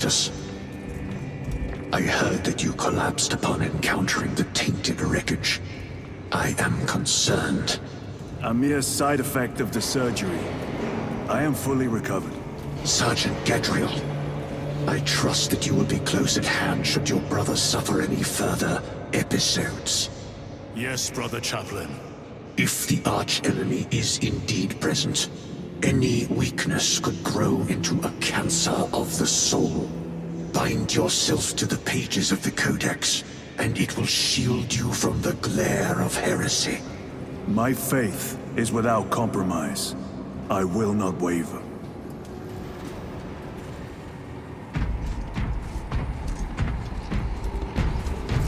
Titus. I heard that you collapsed upon encountering the tainted wreckage. I am concerned. A mere side effect of the surgery. I am fully recovered. Sergeant Gadriel, I trust that you will be close at hand should your brother suffer any further episodes. Yes, Brother Chaplain. If the arch-enemy is indeed present, any weakness could grow into a cancer of the soul. Bind yourself to the pages of the Codex, and it will shield you from the glare of heresy. My faith is without compromise. I will not waver.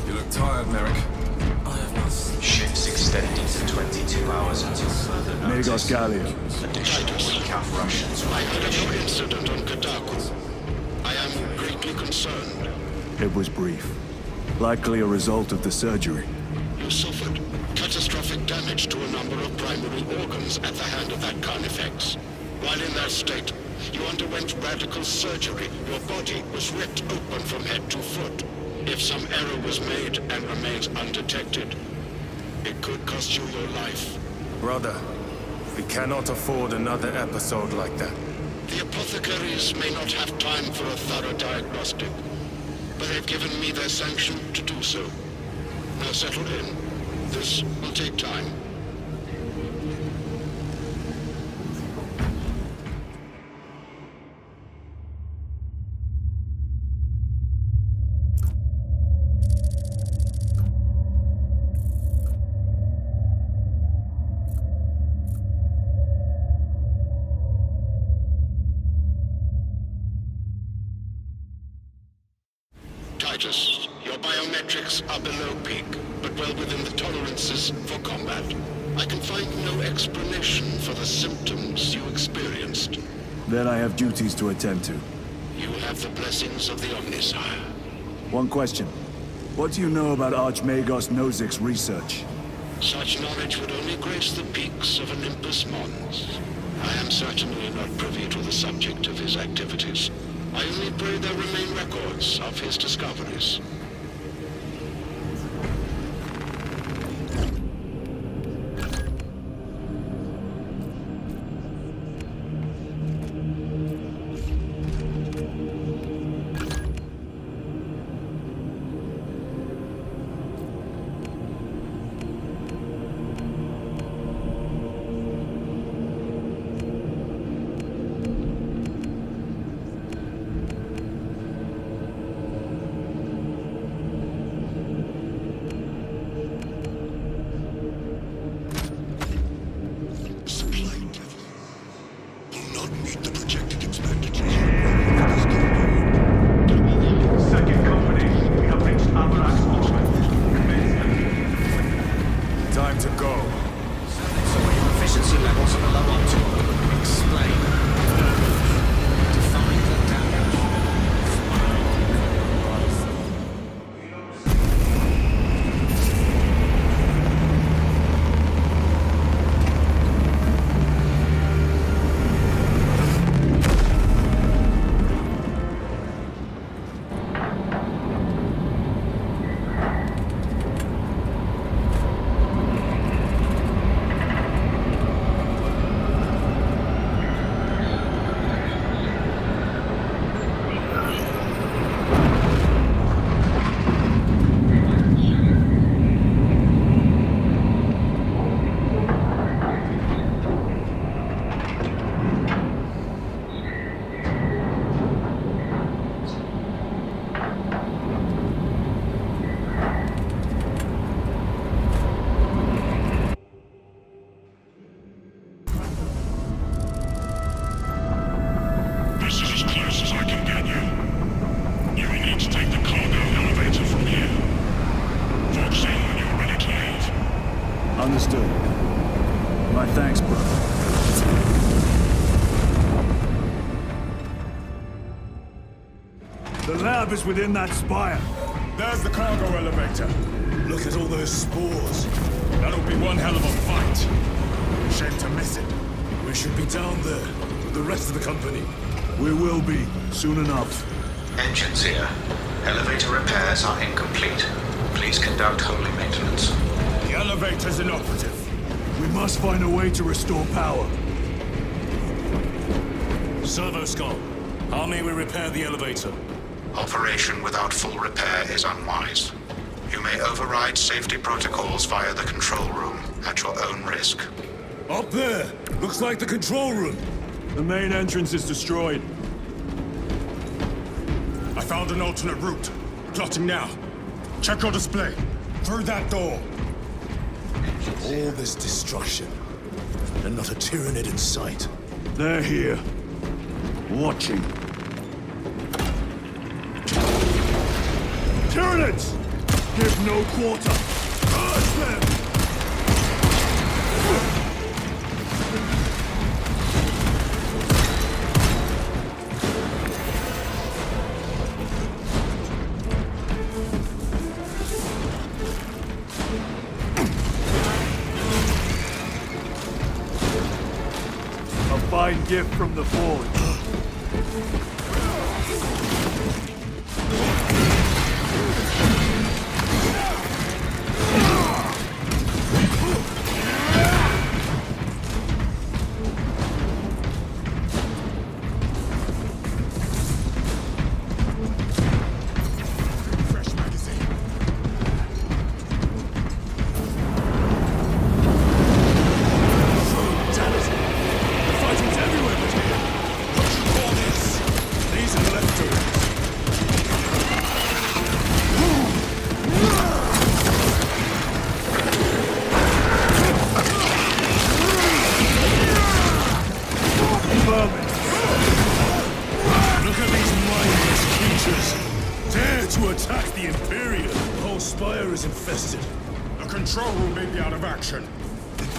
You look tired, Merrick. I have not slept. Ships extending to 22 hours until further notice. Magos Gallia. Additional recap Russians. I heard of your incident on Kadaku. I am greatly concerned. It was brief. Likely a result of the surgery. You suffered catastrophic damage to a number of primary organs at the hand of that Carnifex. While in that state, you underwent radical surgery. Your body was ripped open from head to foot. If some error was made and remains undetected, it could cost you your life. Brother, we cannot afford another episode like that. The apothecaries may not have time for a thorough diagnostic, but they've given me their sanction to do so. Now settle in. This will take time. Titus, your biometrics are below peak, but well within the tolerances for combat. I can find no explanation for the symptoms you experienced. Then I have duties to attend to. You have the blessings of the Omnisire. One question. What do you know about Archmagos Nozik's research? Such knowledge would only grace the peaks of Olympus Mons. I am certainly not privy to the subject of his activities. I only pray there remain records of his discoveries. Understood. My thanks, brother. The lab is within that spire. There's the cargo elevator. Look at all those spores. That'll be one hell of a fight. Shame to miss it. We should be down there with the rest of the company. We will be, soon enough. Engines here. Elevator repairs are incomplete. Please conduct holy maintenance. The elevator's inoperative. We must find a way to restore power. Servo Skull, how may we repair the elevator? Operation without full repair is unwise. You may override safety protocols via the control room at your own risk. Up there! Looks like the control room. The main entrance is destroyed. I found an alternate route. Plotting now. Check your display. Through that door. All this destruction, and not a Tyranid in sight. They're here. Watching. Tyranids! Give no quarter! Urge them! A fine gift from the Forge.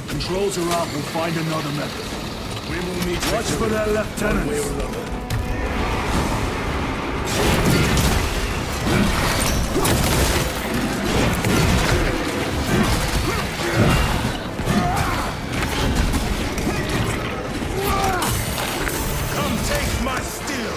Controls are out, we'll find another method. We will meet. Watch for their lieutenants. One way or another. Come take my steel!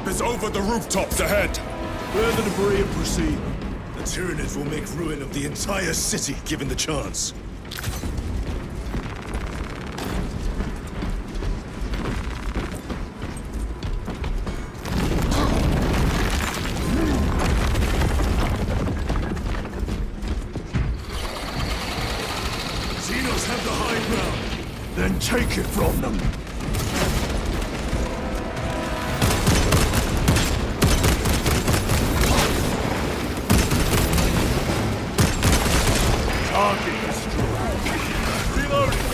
Is over the rooftops ahead. Clear the debris and proceed. The Tyranids will make ruin of the entire city, given the chance. Xenos have the high ground. Then take it from them. Target destroyed. Reloading.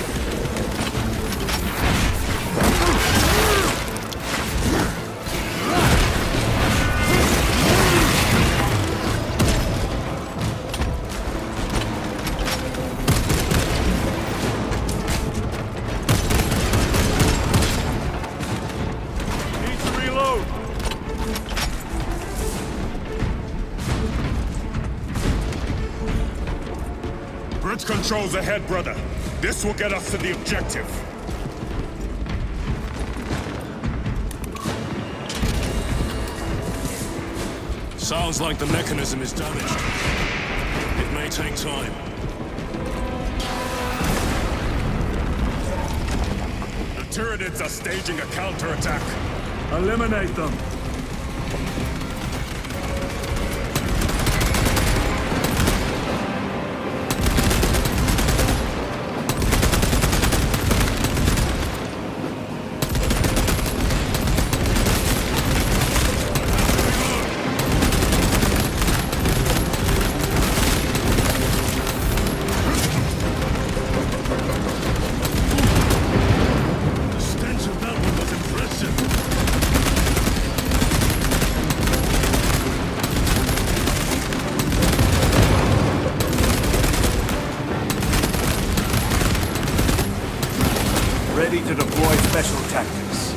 Need to reload. Bridge controls ahead, brother. This will get us to the objective. Sounds like the mechanism is damaged. It may take time. The Tyranids are staging a counterattack. Eliminate them. ready to deploy special tactics.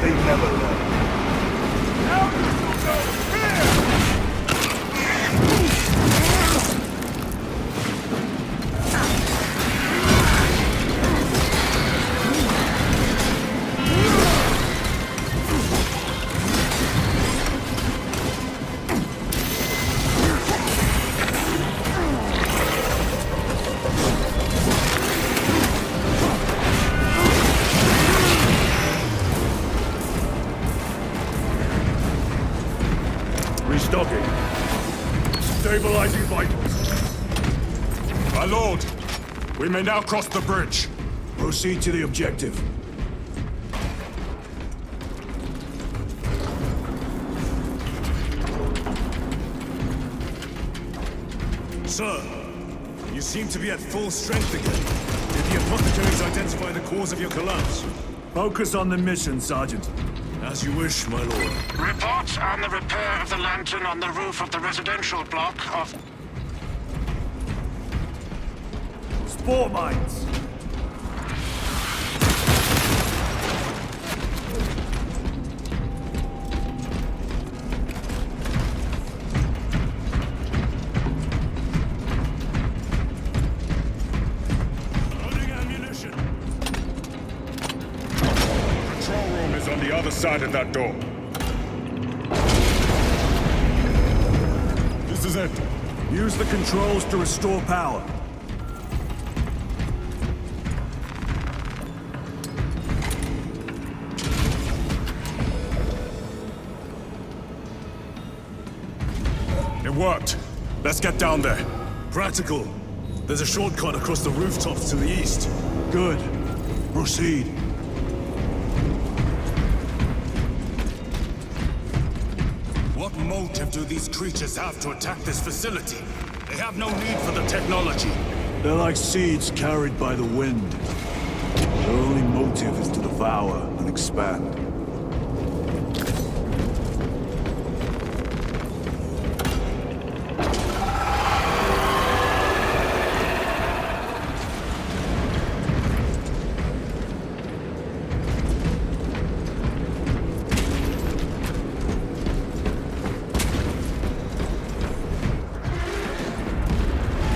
They never learn. Now you will go here! Restocking. Stabilizing vitals. My lord, we may now cross the bridge. Proceed to the objective. Sir, you seem to be at full strength again. Did the apothecaries identify the cause of your collapse? Focus on the mission, Sergeant. As you wish, my lord. Report on the repair of the lantern on the roof of the residential block of... Spore mines! Loading ammunition. Control room is on the other side of that door. This is it. Use the controls to restore power. It worked. Let's get down there. Practical. There's a shortcut across the rooftops to the east. Good. Proceed. What motive do these creatures have to attack this facility? They have no need for the technology. They're like seeds carried by the wind. Their only motive is to devour and expand.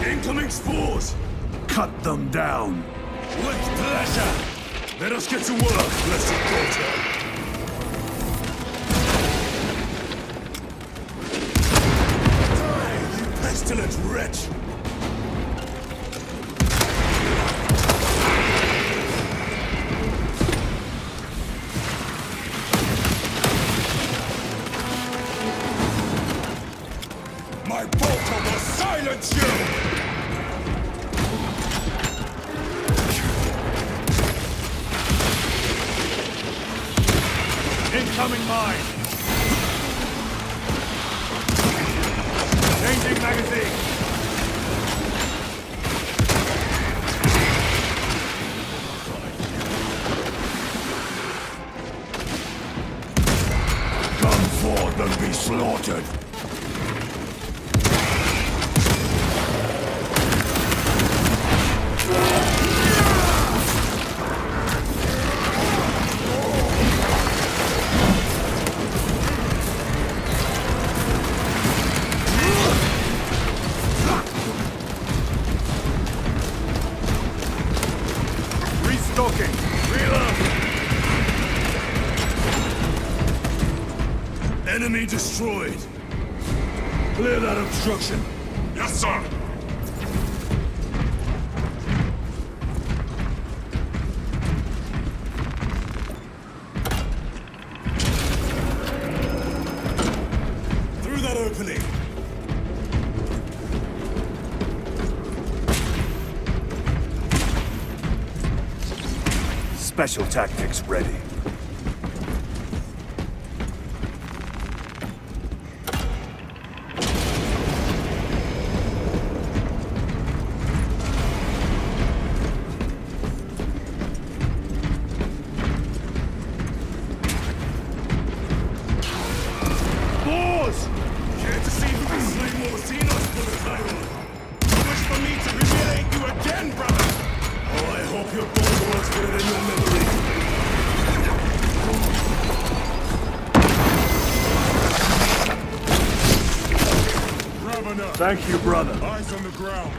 Incoming spores! Cut them down! With pleasure! Let us get to work, blessed daughter! Die, you pestilent wretch! My bolter will silence you! Incoming mine! Changing magazine! Come forth and be slaughtered! Restocking! Reload! Enemy destroyed! Clear that obstruction! Yes, sir! Through that opening! Special tactics ready. Thank you, brother. Eyes on the ground.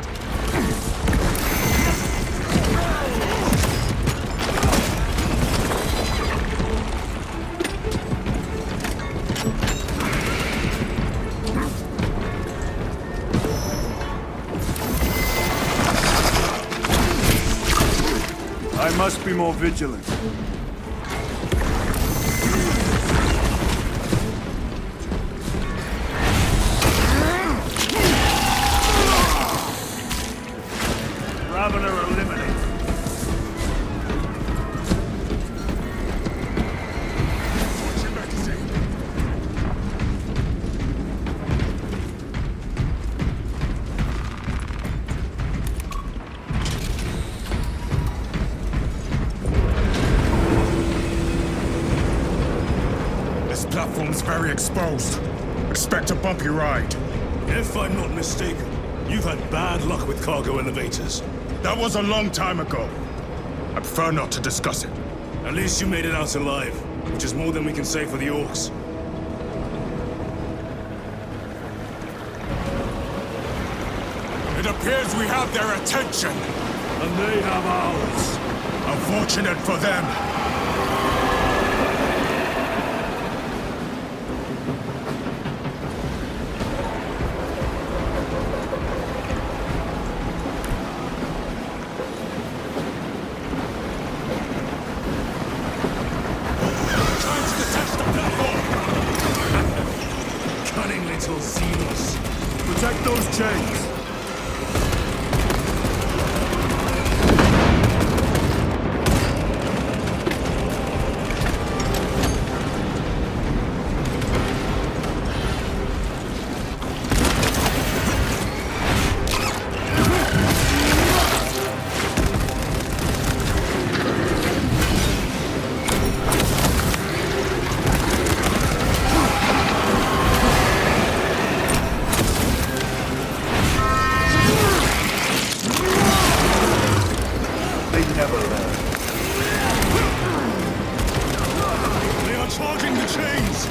I must be more vigilant. Ravener eliminated. Watch your magazine. This platform's very exposed. Expect a bumpy ride. If I'm not mistaken, you've had bad luck with cargo elevators. That was a long time ago. I prefer not to discuss it. At least you made it out alive, which is more than we can say for the orcs. It appears we have their attention. And they have ours. Unfortunate for them. Trying to detach the platform! Cunning little Xenos. Protect those chains. They never learn. They are charging the chains.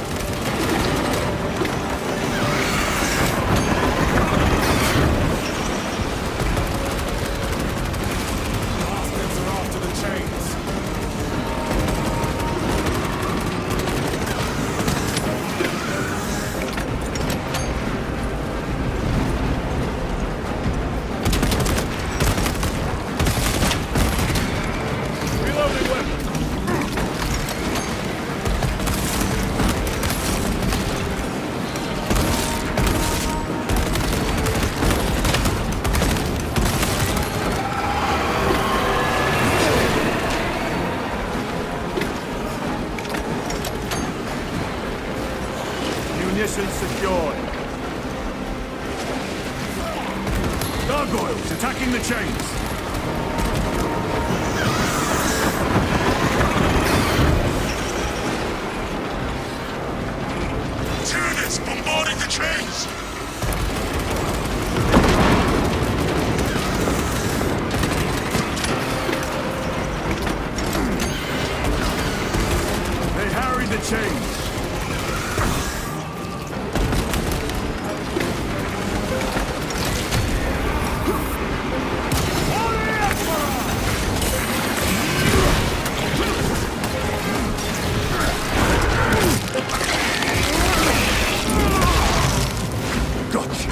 Bastards are after the chains. Reloading weapon. Munitions secured. Gargoyles attacking the chains. Tyranids bombarding the chains. They harry the chains. Gotcha.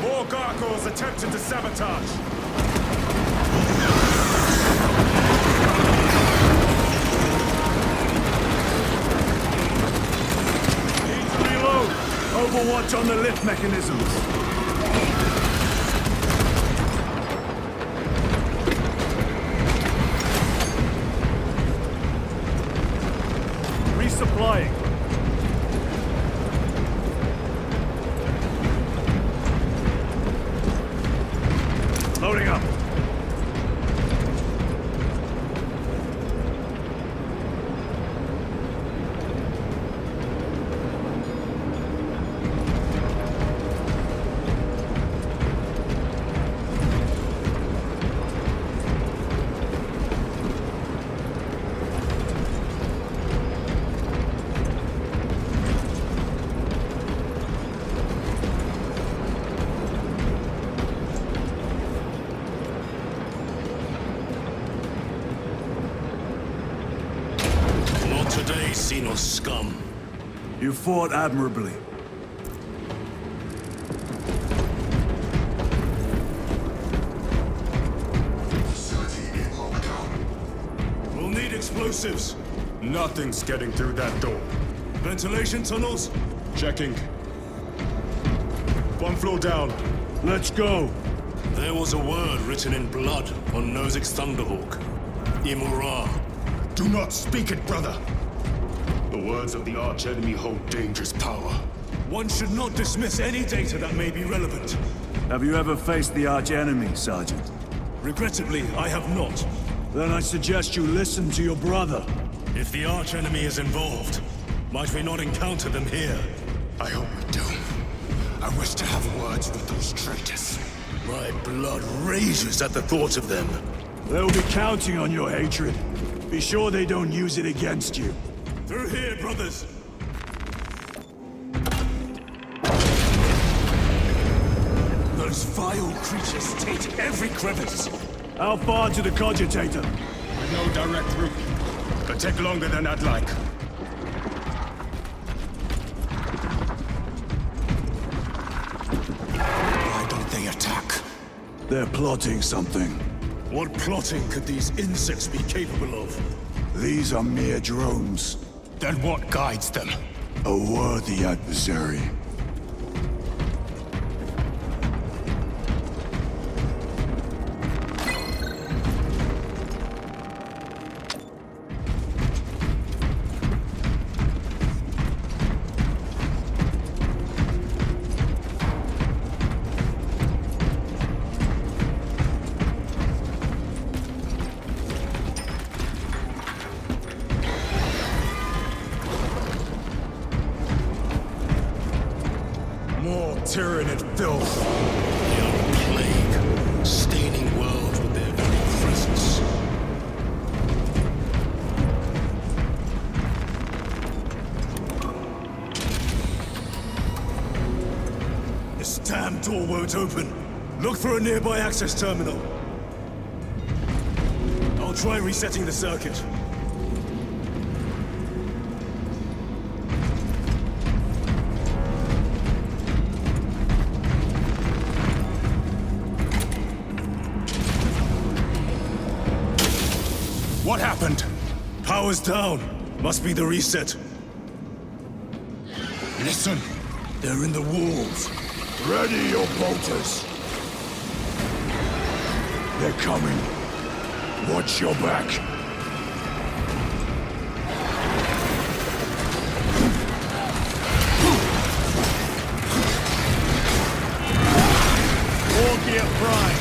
More gargoyles attempted to sabotage. Need to reload. Overwatch on the lift mechanisms. Resupply. Xenos scum. You fought admirably. Facility in lockdown. We'll need explosives. Nothing's getting through that door. Ventilation tunnels? Checking. One floor down. Let's go. There was a word written in blood on Nozick's Thunderhawk. Imura. Do not speak it, brother. The words of the archenemy hold dangerous power. One should not dismiss any data that may be relevant. Have you ever faced the archenemy, Sergeant? Regrettably, I have not. Then I suggest you listen to your brother. If the archenemy is involved, might we not encounter them here? I hope we do. I wish to have words with those traitors. My blood rages at the thought of them. They'll be counting on your hatred. Be sure they don't use it against you. Through here, brothers! Those vile creatures taint every crevice. How far to the cogitator? No direct route. Could take longer than I'd like. Why don't they attack? They're plotting something. What plotting could these insects be capable of? These are mere drones. Then what guides them? A worthy adversary. Tyrannid filth. They are a plague, staining worlds with their very presence. This damn door won't open. Look for a nearby access terminal. I'll try resetting the circuit. What happened? Power's down. Must be the reset. Listen. They're in the walls. Ready your bolters. They're coming. Watch your back. All gear prime.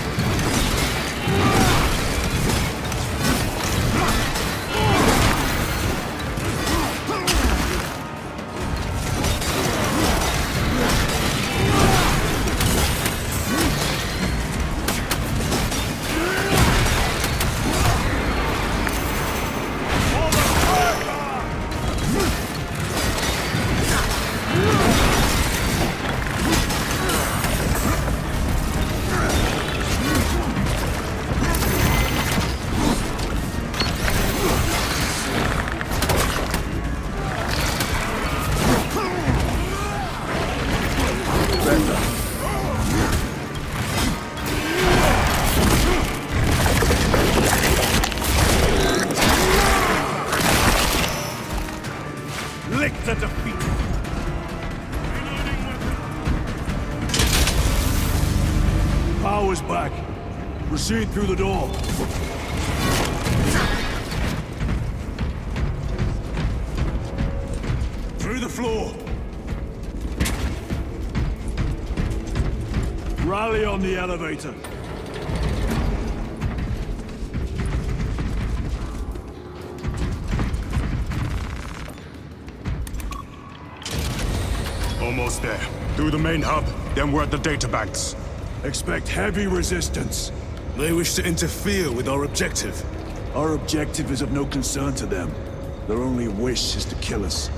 The defeat. Power's back. Proceed through the door. Through the floor. Rally on the elevator. Almost there. Through the main hub, then we're at the databanks. Expect heavy resistance. They wish to interfere with our objective. Our objective is of no concern to them. Their only wish is to kill us.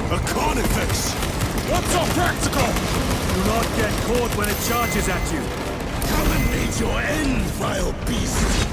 A carnifex! What's so practical? Do not get caught when it charges at you. Come and meet your end, vile beast!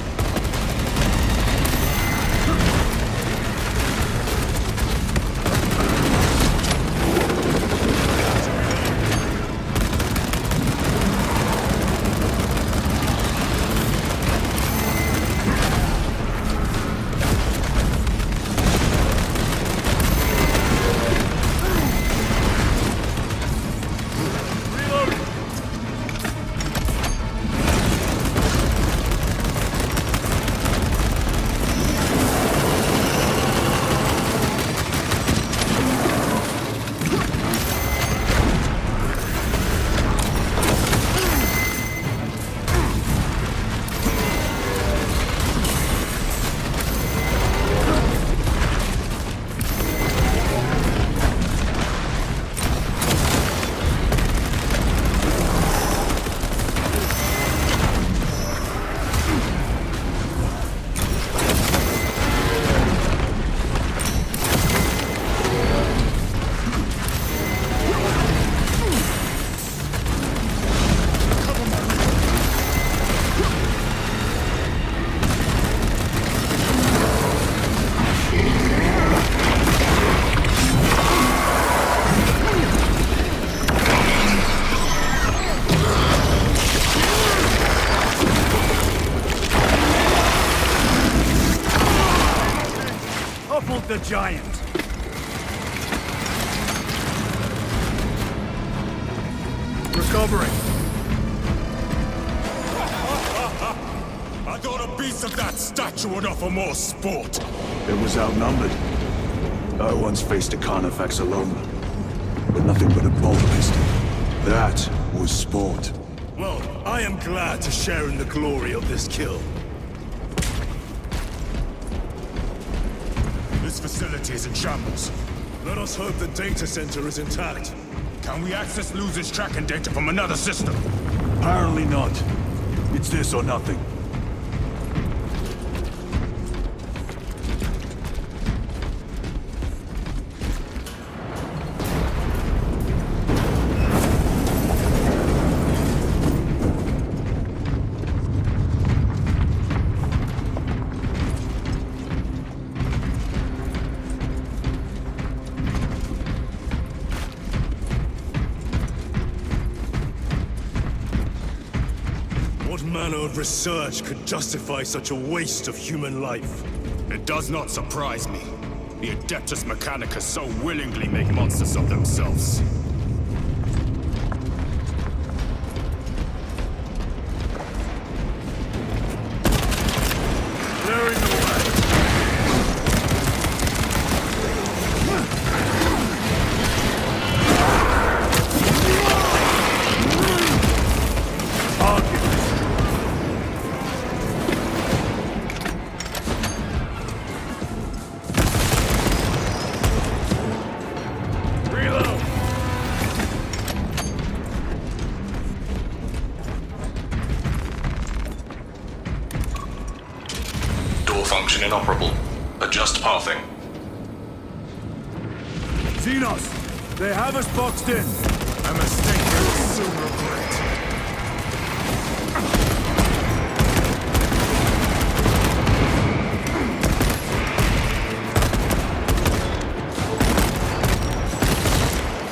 The giant. Recovering. I thought a beast of that stature would offer more sport. It was outnumbered. I once faced a carnifex alone, with nothing but a bolt pistol. That was sport. Well, I am glad to share in the glory of this kill. This facility is in shambles. Let us hope the data center is intact. Can we access Luz's tracking data from another system? Apparently not. It's this or nothing. What manner of research could justify such a waste of human life? It does not surprise me. The Adeptus Mechanicus so willingly make monsters of themselves. Clearing the way. Function inoperable. Adjust pathing. Xenos! They have us boxed in! A mistake we will soon regret.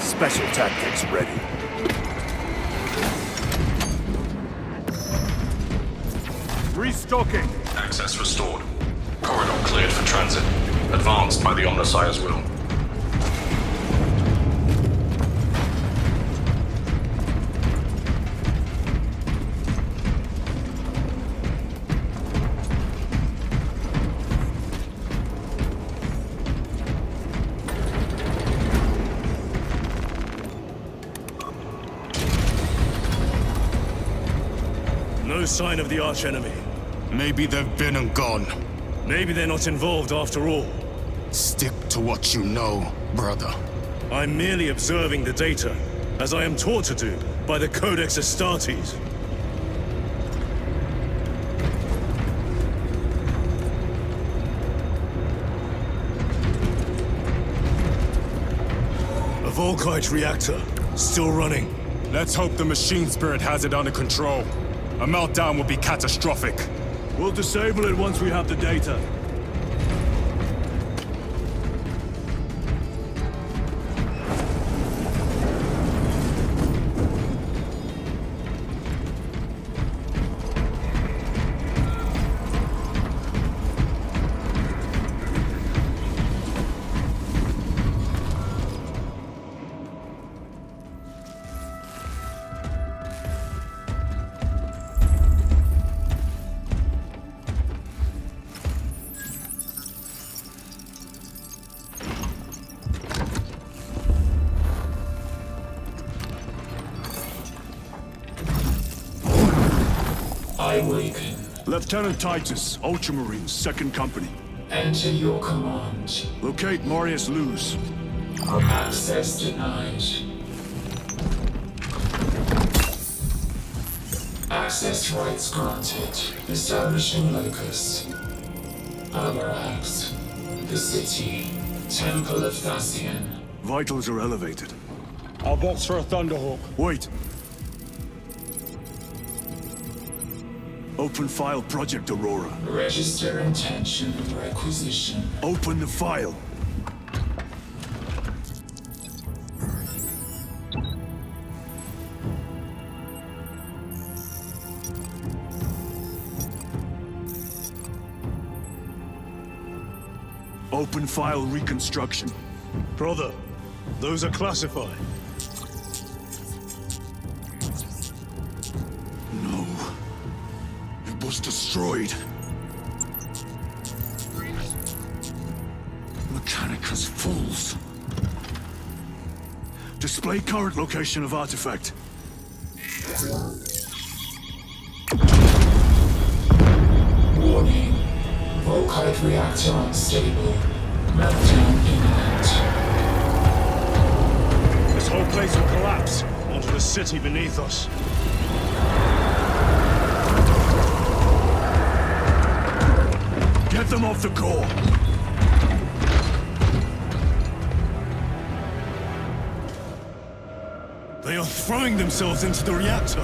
Special tactics ready. Restocking! Access restored. Corridor cleared for transit. Advanced by the Omnissiah's will. No sign of the archenemy. Maybe they've been and gone. Maybe they're not involved after all. Stick to what you know, brother. I'm merely observing the data, as I am taught to do by the Codex Astartes. Volkite reactor, still running. Let's hope the machine spirit has it under control. A meltdown would be catastrophic. We'll disable it once we have the data. I awaken. Lieutenant Titus, Ultramarines, 2nd Company. Enter your command. Locate Marius Luz. Access denied. Access rights granted. Establishing locus. Avarax. The city. Temple of Thasian. Vitals are elevated. I'll box for a Thunderhawk. Wait. Open file Project Aurora. Register intention of requisition. Open the file. Open file reconstruction. Brother, those are classified. No. It was destroyed. Mechanicus fools. Display current location of artifact. Warning. Volkite reactor unstable. Meltdown imminent. This whole place will collapse onto the city beneath us. Get them off the core. They are throwing themselves into the reactor.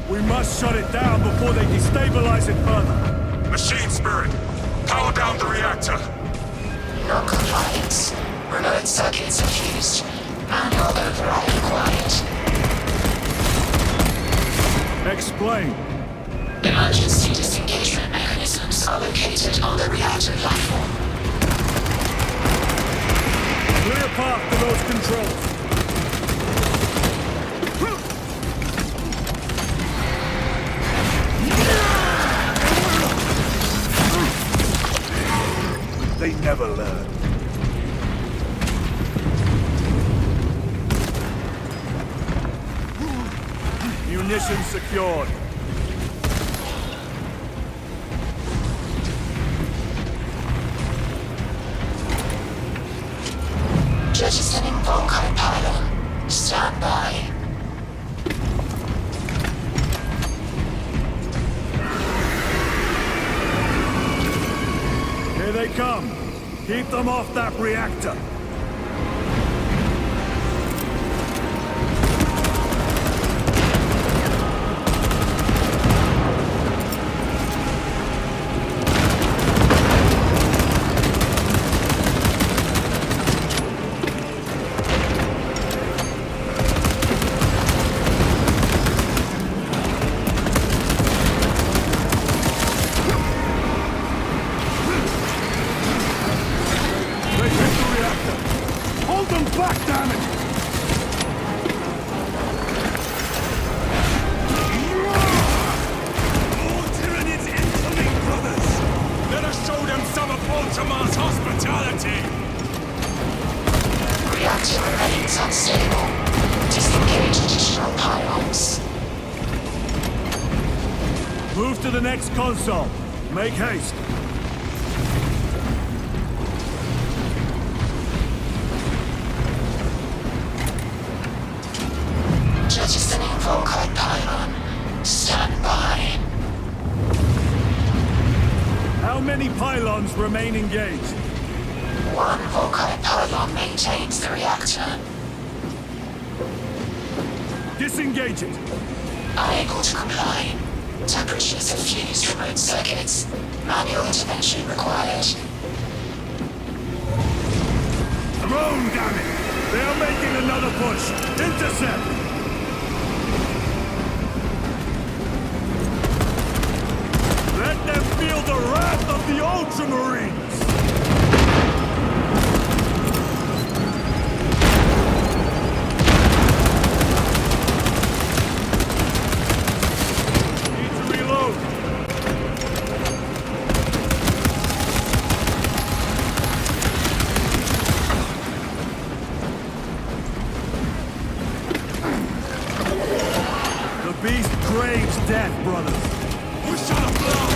We must shut it down before they destabilize it further. Machine spirit, power down the reactor. Non-compliance. Remote circuits infused. Manual override required. Explain. Emergency disengagement mechanisms are located on the reactor platform. Clear path to those controls. They never learn. Munitions secured. Jettisoning Volkite pylon. Stand by. Here they come. Keep them off that reactor. Reactor remains unstable. Disengage additional pylons. Move to the next console. Make haste. Jettisoning Volkite pylon. Stand by. How many pylons remain engaged? One Volkite pylon maintains the reactor. Disengage it! Unable to comply. Temperatures have fused remote circuits. Manual intervention required. Drone, damn it! They are making another push! Intercept! Let them feel the wrath of the Ultramarines! Need to reload! The beast craves death, brothers! We shall blow!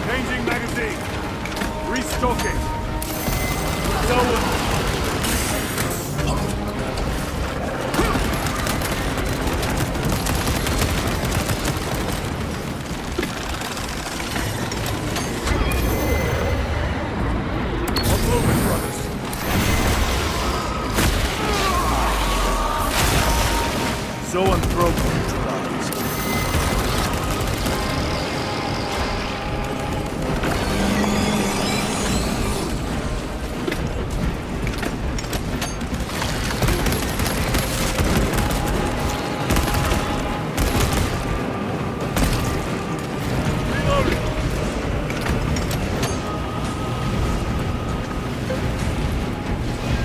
Changing magazine. Restocking. Stolen. So unbroken.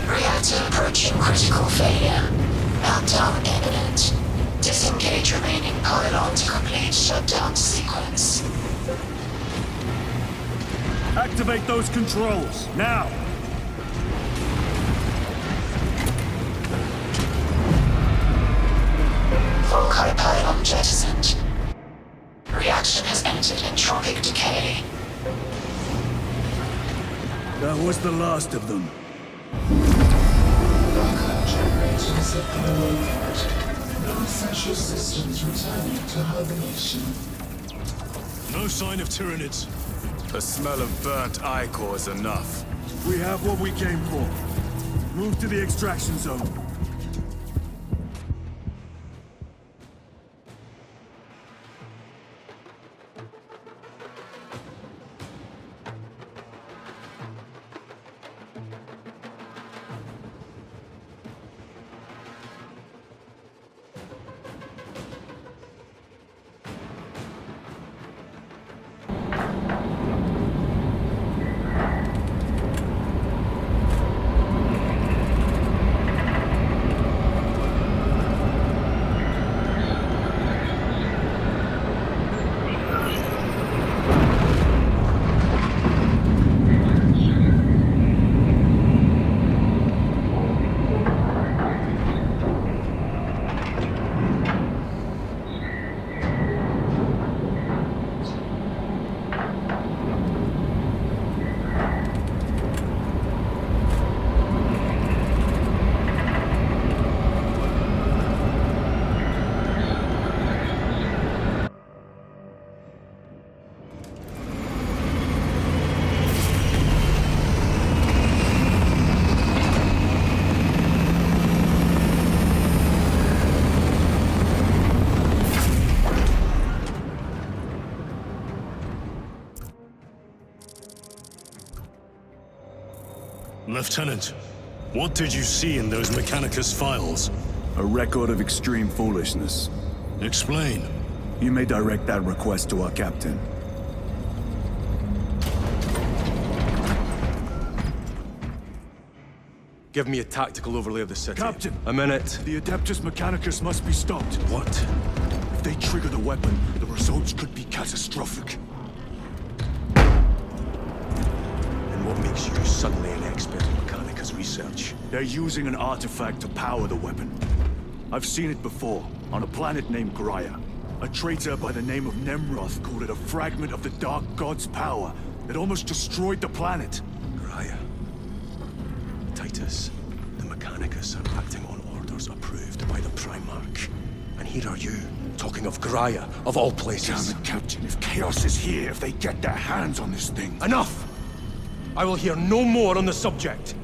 Reactor approaching critical failure. Meltdown imminent. Disengage remaining pylon to complete shutdown sequence. Activate those controls, now! Volkite pylon jettisoned. Reaction has entered entropic decay. That was the last of them. Backup generators have been awakened. Non-essential systems returning to hibernation. No sign of tyranids. The smell of burnt ichor is enough. We have what we came for. Move to the extraction zone. Lieutenant, what did you see in those Mechanicus files? A record of extreme foolishness. Explain. You may direct that request to our captain. Give me a tactical overlay of the city. Captain! A minute. The Adeptus Mechanicus must be stopped. What? If they trigger the weapon, the results could be catastrophic. And what makes you suddenly an expert in Mechanicus research? They're using an artifact to power the weapon. I've seen it before, on a planet named Gaia. A traitor by the name of Nemroth called it a fragment of the Dark God's power that almost destroyed the planet. Gaia. Titus, the Mechanicus are acting on orders approved by the Primarch. And here are you, Talking of Graya, of all places. Damn it, Captain. If Chaos is here, if they get their hands on this thing... Enough! I will hear no more on the subject.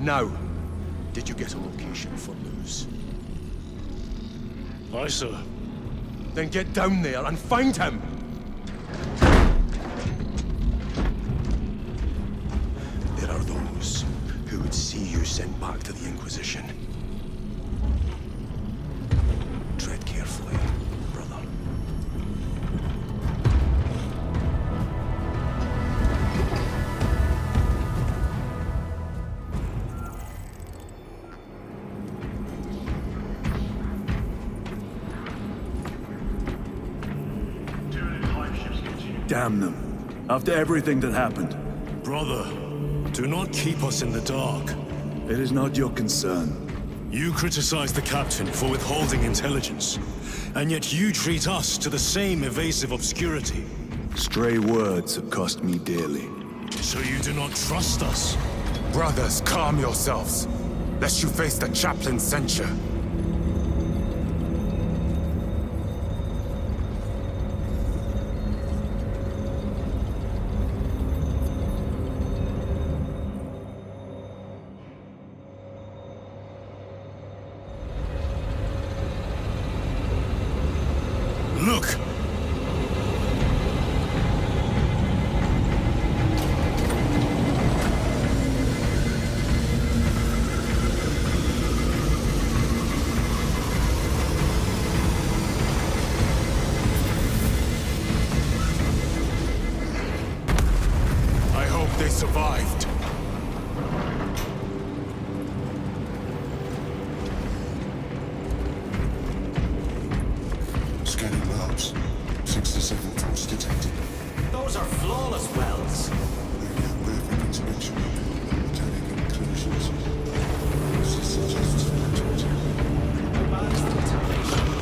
Now, did you get a location for Luz? Aye, sir. Then get down there and find him! There are those who would see you sent back to the Inquisition. Tread carefully, brother. Damn them. After everything that happened. Brother, do not keep us in the dark. It is not your concern. You criticize the captain for withholding intelligence, and yet you treat us to the same evasive obscurity. Stray words have cost me dearly. So you do not trust us? Brothers, calm yourselves, lest you face the chaplain's censure. Look! I hope they survived. Scanning maps. 67 force detected. Those are flawless wells. Perfect inspection. Metallic inclusions. This suggests a Advanced ventilation.